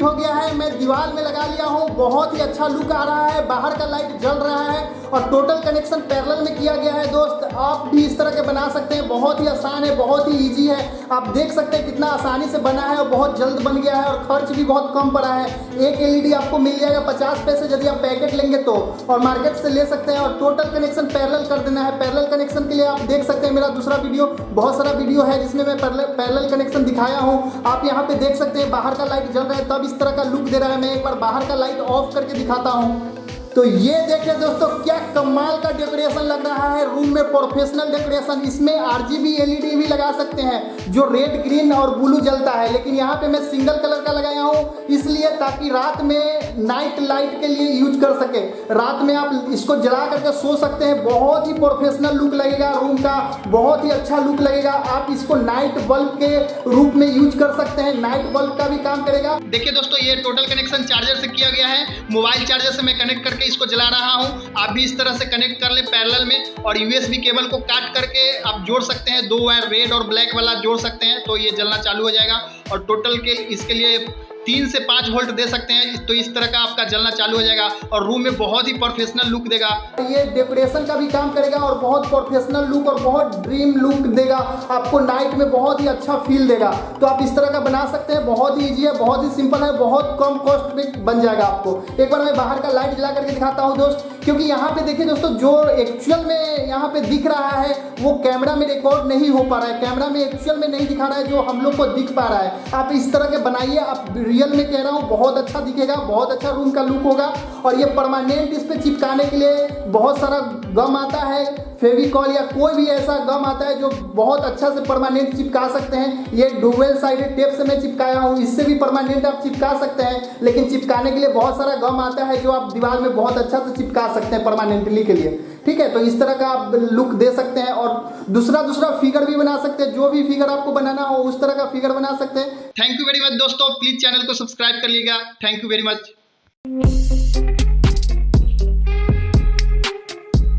हो गया है, मैं दीवार में लगा लिया हूँ। बहुत ही अच्छा लुक आ रहा है, बाहर का लाइट जल रहा है और टोटल कनेक्शन पैरेलल में किया गया है। दोस्त आप भी इस तरह के बना सकते हैं, बहुत ही आसान है, बहुत ही ईजी है। आप देख सकते हैं कितना आसानी से बना है और बहुत जल्द बन गया है और खर्च भी बहुत कम पड़ा है। एक एलईडी आपको मिल जाएगा 50 पैसे यदि आप पैकेट लेंगे तो, और मार्केट से ले सकते हैं। और टोटल कनेक्शन पैरेलल कर देना है। पैरेलल कनेक्शन के लिए आप देख सकते हैं मेरा दूसरा वीडियो, बहुत सारा वीडियो है जिसमें मैं पैरेलल कनेक्शन दिखाया हूँ। आप यहाँ पे देख सकते हैं बाहर का लाइट जल रहा है, तब इस तरह का लुक दे रहा है। मैं एक बार बाहर का लाइट ऑफ करके दिखाता हूँ। तो ये देखिए दोस्तों, क्या कमाल का डेकोरेशन लग रहा है रूम में, प्रोफेशनल डेकोरेशन। इसमें आरजीबी एलईडी भी लगा सकते हैं जो रेड, ग्रीन और ब्लू जलता है, लेकिन यहाँ पे मैं सिंगल कलर का लगाया हूँ इसलिए ताकि रात में नाइट लाइट के लिए यूज कर सके। रात में आप इसको जला करके सो सकते हैं। बहुत ही प्रोफेशनल लुक लगेगा रूम का, बहुत ही अच्छा लुक लगेगा। आप इसको नाइट बल्ब के रूप में यूज कर सकते हैं, नाइट बल्ब का भी काम करेगा। देखिए दोस्तों, ये टोटल कनेक्शन चार्जर से किया गया है। मोबाइल चार्जर से मैं कनेक्ट करके इसको जला रहा हूं। आप भी इस तरह से कनेक्ट कर ले पैरेलल में, और यूएसबी केबल को काट करके आप जोड़ सकते हैं। 2 वायर रेड और ब्लैक वाला जोड़ सकते हैं तो ये जलना चालू हो जाएगा। और टोटल के इसके लिए 3 से 5 वोल्ट दे सकते हैं तो इस तरह का आपका जलना चालू हो जाएगा और रूम में बहुत ही प्रोफेशनल लुक देगा। ये डेकोरेशन का भी काम करेगा और बहुत प्रोफेशनल लुक और बहुत ड्रीम लुक देगा आपको। नाइट में बहुत ही अच्छा फील देगा। तो आप इस तरह का बना सकते हैं, बहुत ही ईजी है, बहुत ही सिंपल है, बहुत कम कॉस्ट में बन जाएगा आपको। एक बार मैं बाहर का लाइट जला करके दिखाता हूँ दोस्त, क्योंकि यहाँ पे देखिए दोस्तों, जो एक्चुअल में यहाँ पे दिख रहा है वो कैमरा में रिकॉर्ड नहीं हो पा रहा है, कैमरा में एक्चुअल में नहीं दिखा रहा है जो हम लोग को दिख पा रहा है। आप इस तरह के बनाइए, आप रियल में कह रहा हूँ, बहुत अच्छा दिखेगा, बहुत अच्छा रूम का लुक होगा। और ये परमानेंट इस पे चिपकाने के लिए बहुत सारा गम आता है, फेविकॉल या कोई भी ऐसा गम आता है जो बहुत अच्छा से परमानेंट चिपका सकते हैं। ये डुअल साइडेड टेप से मैं चिपकाया हूँ, इससे भी परमानेंट आप चिपका सकते हैं, लेकिन चिपकाने के लिए बहुत सारा गम आता है जो आप दीवार में बहुत अच्छा से चिपका सकते हैं परमानेंटली के लिए। ठीक है, तो इस तरह का आप लुक दे सकते हैं और दूसरा फिगर भी बना सकते हैं। जो भी फिगर आपको बनाना हो उस तरह का फिगर बना सकते हैं। थैंक यू वेरी मच दोस्तों, प्लीज चैनल को सब्सक्राइब कर लीजिएगा। Thank you very much.